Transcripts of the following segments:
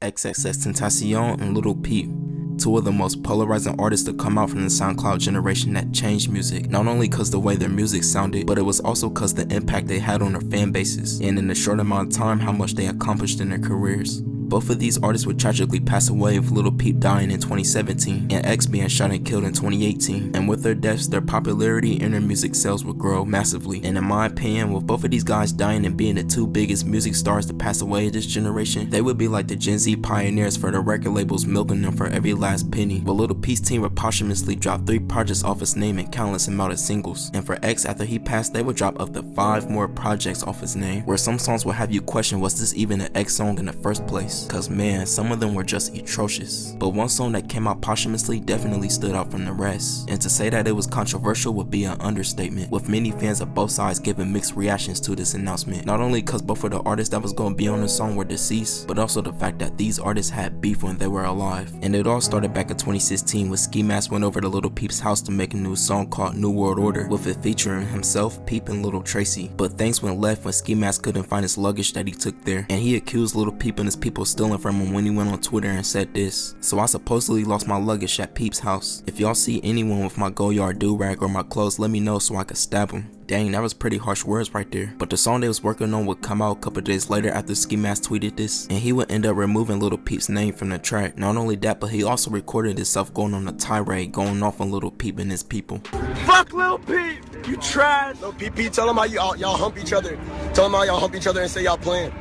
XXXTENTACION and LIL PEEP, two of the most polarizing artists to come out from the SoundCloud generation that changed music, not only cause the way their music sounded, but it was also cause the impact they had on their fan bases, and in a short amount of time how much they accomplished in their careers. Both of these artists would tragically pass away, with LIL PEEP dying in 2017 and X being shot and killed in 2018. And with their deaths, their popularity and their music sales would grow massively. And in my opinion, with both of these guys dying and being the two biggest music stars to pass away in this generation, they would be like the Gen Z pioneers for the record labels, milking them for every last penny. But LIL PEEP's team would posthumously drop 3 projects off his name and countless amount of singles. And for X, after he passed, they would drop up to 5 more projects off his name, where some songs will have you question, was this even an X song in the first place? Cause man, some of them were just atrocious. But one song that came out posthumously definitely stood out from the rest. And to say that it was controversial would be an understatement, with many fans of both sides giving mixed reactions to this announcement. Not only cause both of the artists that was going to be on the song were deceased, but also the fact that these artists had beef when they were alive. And it all started back in 2016 when Ski Mask went over to LIL PEEP's house to make a new song called New World Order, with it featuring himself, Peep, and Lil Tracy. But things went left when Ski Mask couldn't find his luggage that he took there, and he accused LIL PEEP and his people stealing from him when he went on Twitter and said this: "So I supposedly lost my luggage at Peep's house. If y'all see anyone with my Goyard do-rag or my clothes, let me know so I could stab him." Dang, that was pretty harsh words right there. But the song they was working on would come out a couple days later after Ski Mask tweeted this, and he would end up removing LIL PEEP's name from the track. Not only that, but he also recorded himself going on a tirade, going off on LIL PEEP and his people. Fuck Lil Peep, you trash. Lil Peep, tell him how y'all hump each other. Tell him how y'all hump each other and say y'all playing.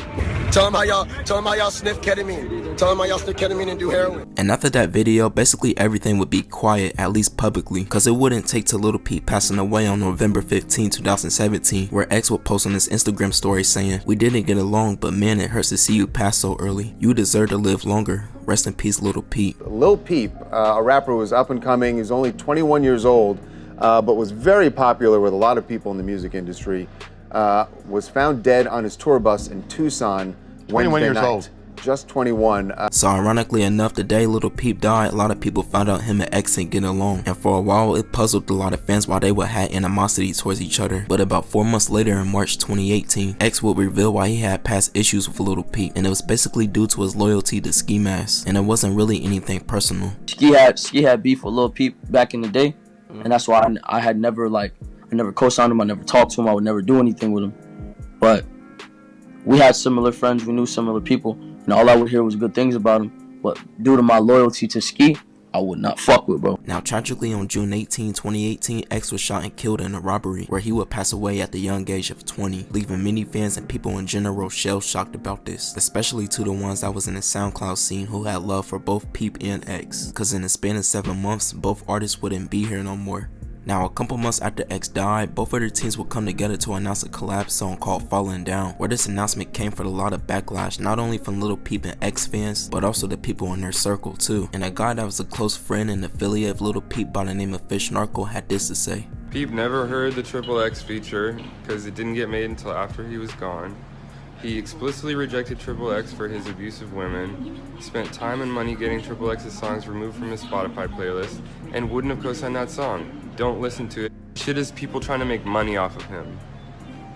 Tell him how y'all sniff ketamine. Tell him how y'all sniff ketamine and do heroin. And after that video, basically everything would be quiet, at least publicly, cause it wouldn't take till LIL PEEP passing away on November 15, 2017, where X would post on his Instagram story saying, "We didn't get along, but man, it hurts to see you pass so early. You deserve to live longer. Rest in peace, LIL PEEP." Lil Peep, a rapper who was up and coming, he's only 21 years old, but was very popular with a lot of people in the music industry, was found dead on his tour bus in Tucson Wednesday night. Old. Just 21. So ironically enough, the day LIL PEEP died, a lot of people found out him and X didn't get along, and for a while it puzzled a lot of fans why they would have animosity towards each other. But about 4 months later, in March 2018, X would reveal why he had past issues with LIL PEEP, and it was basically due to his loyalty to Ski Mask, and it wasn't really anything personal. Ski had beef with LIL PEEP back in the day, and that's why I had never I never co-signed him, I never talked to him, I would never do anything with him. But we had similar friends, we knew similar people, and all I would hear was good things about him. But due to my loyalty to Ski, I would not fuck with, bro. Now tragically, on June 18, 2018, X was shot and killed in a robbery, where he would pass away at the young age of 20, leaving many fans and people in general shell-shocked about this, especially to the ones that was in the SoundCloud scene who had love for both Peep and X, cause in the span of 7 months, both artists wouldn't be here no more. Now, a couple months after X died, both of their teams would come together to announce a collab song called Falling Down, where this announcement came for a lot of backlash, not only from LIL PEEP and X fans, but also the people in their circle too. And a guy that was a close friend and affiliate of LIL PEEP by the name of Fish Narco had this to say: "Peep never heard the XXX feature because it didn't get made until after he was gone. He explicitly rejected XXX for his abuse of women. He spent time and money getting XXX's songs removed from his Spotify playlist and wouldn't have co-signed that song. Don't listen to it. Shit is people trying to make money off of him.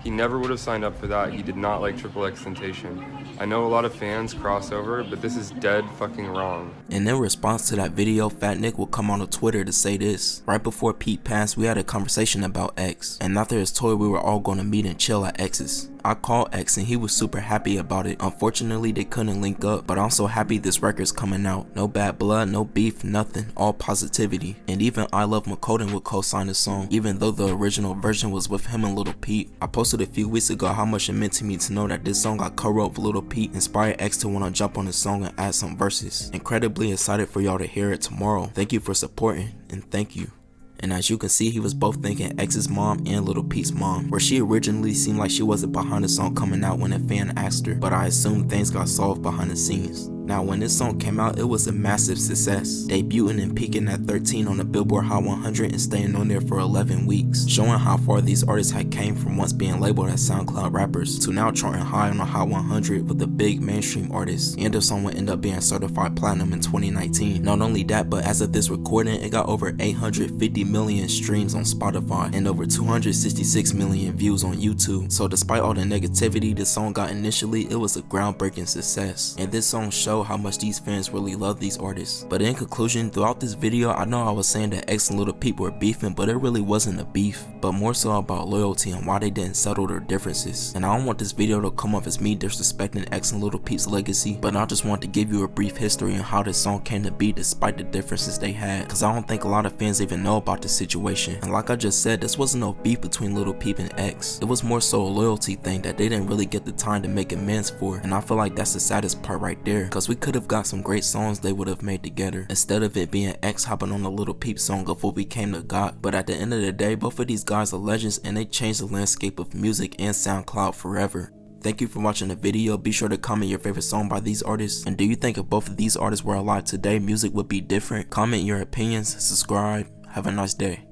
He never would have signed up for that. He did not like XXXTentacion. I know a lot of fans cross over, but this is dead fucking wrong." And in response to that video, Fat Nick will come on Twitter to say this: "Right before Pete passed, we had a conversation about X, and after his tour we were all going to meet and chill at X's. I called X and he was super happy about it. Unfortunately, they couldn't link up, but I'm so happy this record's coming out. No bad blood, no beef, nothing. All positivity. And even I Love McColden would co-sign the song, even though the original version was with him and LIL PEEP. I posted a few weeks ago how much it meant to me to know that this song I co-wrote with LIL PEEP inspired X to want to jump on the song and add some verses. Incredibly excited for y'all to hear it tomorrow. Thank you for supporting, and thank you." And as you can see, he was both thanking X's mom and LIL PEEP's mom, where she originally seemed like she wasn't behind the song coming out when a fan asked her, but I assume things got solved behind the scenes. Now, when this song came out, it was a massive success, debuting and peaking at 13 on the Billboard Hot 100 and staying on there for 11 weeks, showing how far these artists had came from once being labeled as SoundCloud rappers to now charting high on the Hot 100 with the big mainstream artists, and the song would end up being certified platinum in 2019. Not only that, but as of this recording, it got over 850 million streams on Spotify and over 266 million views on YouTube. So despite all the negativity the song got initially, it was a groundbreaking success, and this song showed show how much these fans really love these artists. But in conclusion, throughout this video, I know I was saying that X and Lil Peep were beefing, but it really wasn't a beef, but more so about loyalty and why they didn't settle their differences. And I don't want this video to come off as me disrespecting X and Lil Peep's legacy, but I just want to give you a brief history on how this song came to be despite the differences they had, cause I don't think a lot of fans even know about this situation. And like I just said, this wasn't no beef between Lil Peep and X. It was more so a loyalty thing that they didn't really get the time to make amends for, and I feel like that's the saddest part right there, cause we could have got some great songs they would have made together, instead of it being X hopping on the Lil Peep song of what became the GOT. But at the end of the day, both of these guys are legends and they changed the landscape of music and SoundCloud forever. Thank you for watching the video. Be sure to comment your favorite song by these artists, and do you think if both of these artists were alive today, music would be different? Comment your opinions, subscribe, have a nice day.